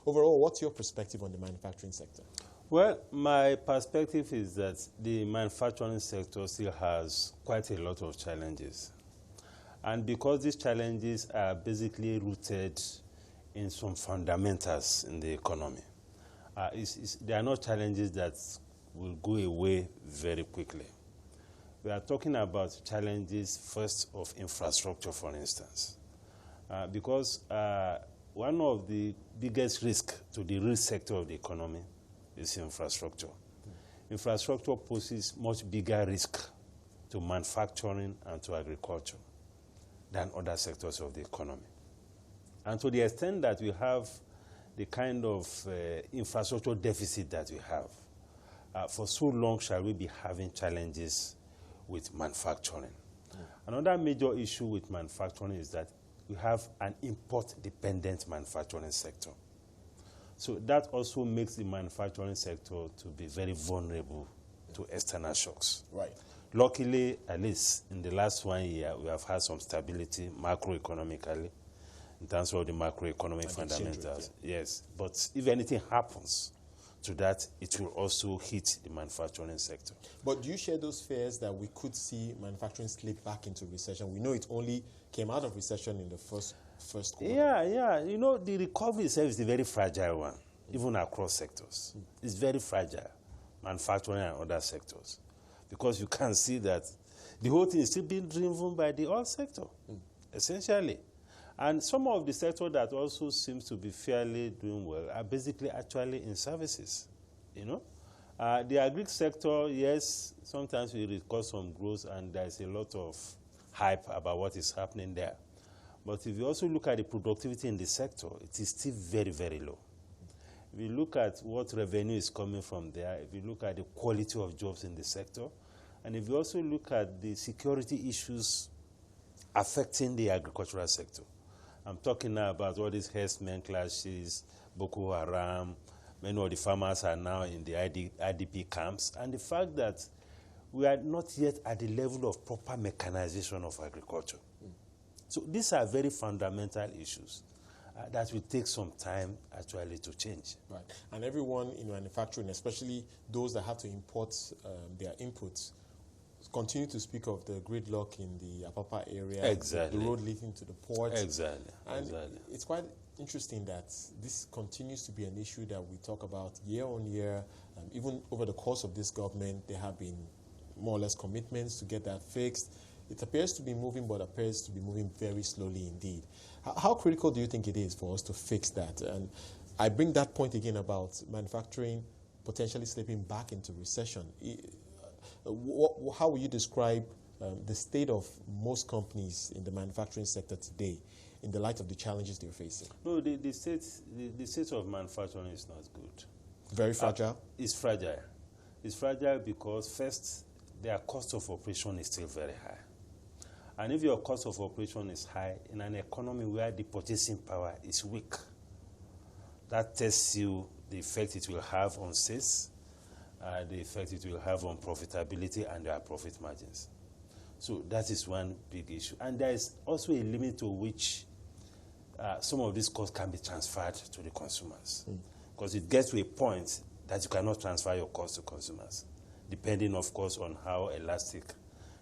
Overall, what's your perspective on the manufacturing sector? Well, my perspective is that the manufacturing sector still has quite a lot of challenges. And because these challenges are basically rooted in some fundamentals in the economy, they are not challenges that will go away very quickly. We are talking about challenges, first, of infrastructure, for instance. Because one of the biggest risks to the real sector of the economy is infrastructure. Infrastructure poses much bigger risk to manufacturing and to agriculture than other sectors of the economy. And to the extent that we have the kind of infrastructure deficit that we have, for so long shall we be having challenges with manufacturing. Another major issue with manufacturing is that we have an import-dependent manufacturing sector. So that also makes the manufacturing sector to be very vulnerable to external shocks. Right. Luckily, at least in the last 1 year, we have had some stability macroeconomically in terms of the macroeconomic fundamentals. Yes, but if anything happens to that, it will also hit the manufacturing sector. But do you share those fears that we could see manufacturing slip back into recession? We know it only came out of recession in the first quarter. Yeah. You know, the recovery itself is a very fragile one, even across sectors. It's very fragile, manufacturing and other sectors, because you can see that the whole thing is still being driven by the oil sector, essentially. And some of the sector that also seems to be fairly doing well are basically actually in services, you know. The agri sector, yes, sometimes we record some growth and there's a lot of hype about what is happening there. But if you also look at the productivity in the sector, it is still very, very low. If you look at what revenue is coming from there, if you look at the quality of jobs in the sector, and if you also look at the security issues affecting the agricultural sector, I'm talking now about all these herdsmen clashes, Boko Haram, many of the farmers are now in the IDP camps, and the fact that we are not yet at the level of proper mechanization of agriculture. So these are very fundamental issues that will take some time actually to change. Right. And everyone in manufacturing, especially those that have to import their inputs, continue to speak of the gridlock in the Apapa area, exactly, the road leading to the port. Exactly. And exactly. It's quite interesting that this continues to be an issue that we talk about year on year. Even over the course of this government, there have been more or less commitments to get that fixed. It appears to be moving, but appears to be moving very slowly indeed. How critical do you think it is for us to fix that? And I bring that point again about manufacturing potentially slipping back into recession. How will you describe the state of most companies in the manufacturing sector today in the light of the challenges they're facing? No, the state of manufacturing is not good. Very fragile? It's fragile. It's fragile because, first, their cost of operation is still very high. And if your cost of operation is high in an economy where the purchasing power is weak, that tells you the effect it will have on sales, the effect it will have on profitability and their profit margins. So that is one big issue. And there is also a limit to which some of these costs can be transferred to the consumers. Because it gets to a point that you cannot transfer your costs to consumers, depending, of course, on how elastic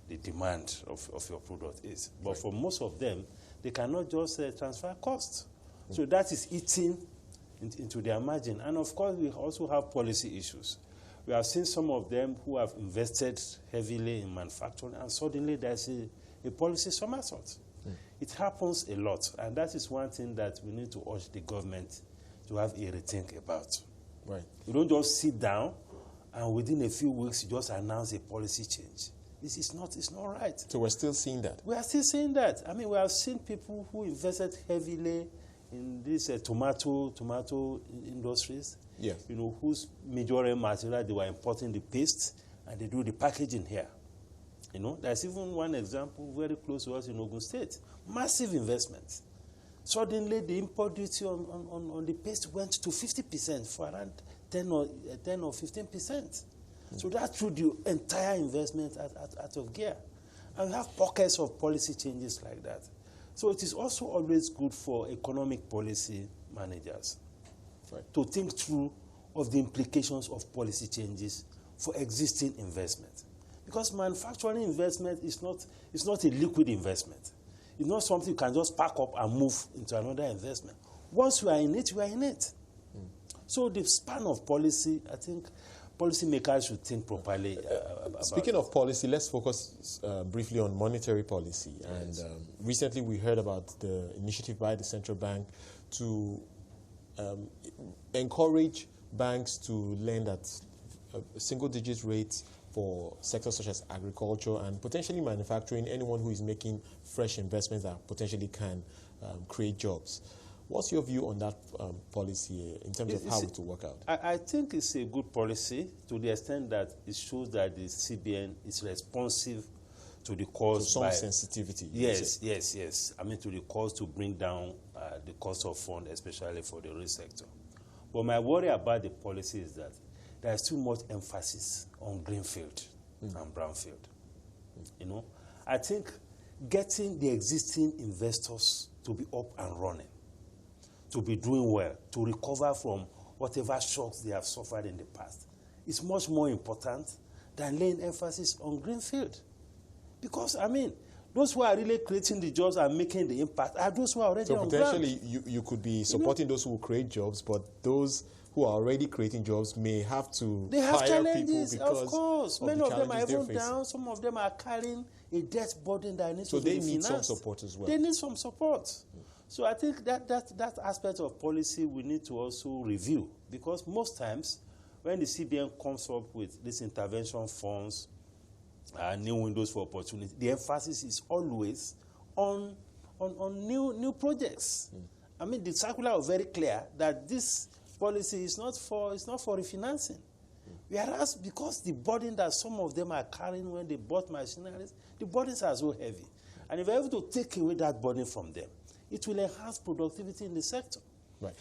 the demand of your product is. But right, for most of them, they cannot just transfer costs. So that is eating into their margin. And of course, we also have policy issues. We have seen some of them who have invested heavily in manufacturing, and suddenly there's a policy somersault. It happens a lot, and that is one thing that we need to urge the government to have a rethink about. Right. You don't just sit down and within a few weeks you just announce a policy change. It's not right. So we're still seeing that? We are still seeing that. I mean, we have seen people who invested heavily in these tomato industries, yes, you know, whose major material they were importing the paste and they do the packaging here. You know, there's even one example very close to us in Ogun State. Massive investment. Suddenly, the import duty on the paste went to 50% for around 10 or 15%. So that threw the entire investment out of gear. And we have pockets of policy changes like that. So it is also always good for economic policy managers to think through of the implications of policy changes for existing investment. Because manufacturing investment is not a liquid investment. It's not something you can just pack up and move into another investment. Once you are in it, you are in it. So the span of policy, I think policymakers should think properly about Speaking of policy, let's focus briefly on monetary policy. Yes. And recently we heard about the initiative by the central bank to encourage banks to lend at single-digit rates for sectors such as agriculture and potentially manufacturing, anyone who is making fresh investments that potentially can create jobs. What's your view on that policy in terms of how it will work out? I think it's a good policy to the extent that it shows that the CBN is responsive to the calls. So some sensitivity. Yes. I mean, to the calls to bring down the cost of funds, especially for the real sector. But my worry about the policy is that there is too much emphasis on greenfield and brownfield. You know, I think getting the existing investors to be up and running, to be doing well, to recover from whatever shocks they have suffered in the past, is much more important than laying emphasis on greenfield. Because, I mean, those who are really creating the jobs and making the impact are those who are already on ground. So potentially you could be supporting those who will create jobs, but those who are already creating jobs may have to hire people because of course. Many of them are even facing. Down. Some of them are carrying a debt burden that needs so to be they need financed. some support as well. They need some support. So I think that aspect of policy we need to also review, because most times when the CBN comes up with these intervention funds, new windows for opportunity, the emphasis is always on new projects. I mean, the circular was very clear that this policy is not for refinancing. Whereas because the burden that some of them are carrying when they bought machineries, the burdens are so heavy. And if you're able to take away that burden from them, it will enhance productivity in the sector. Right.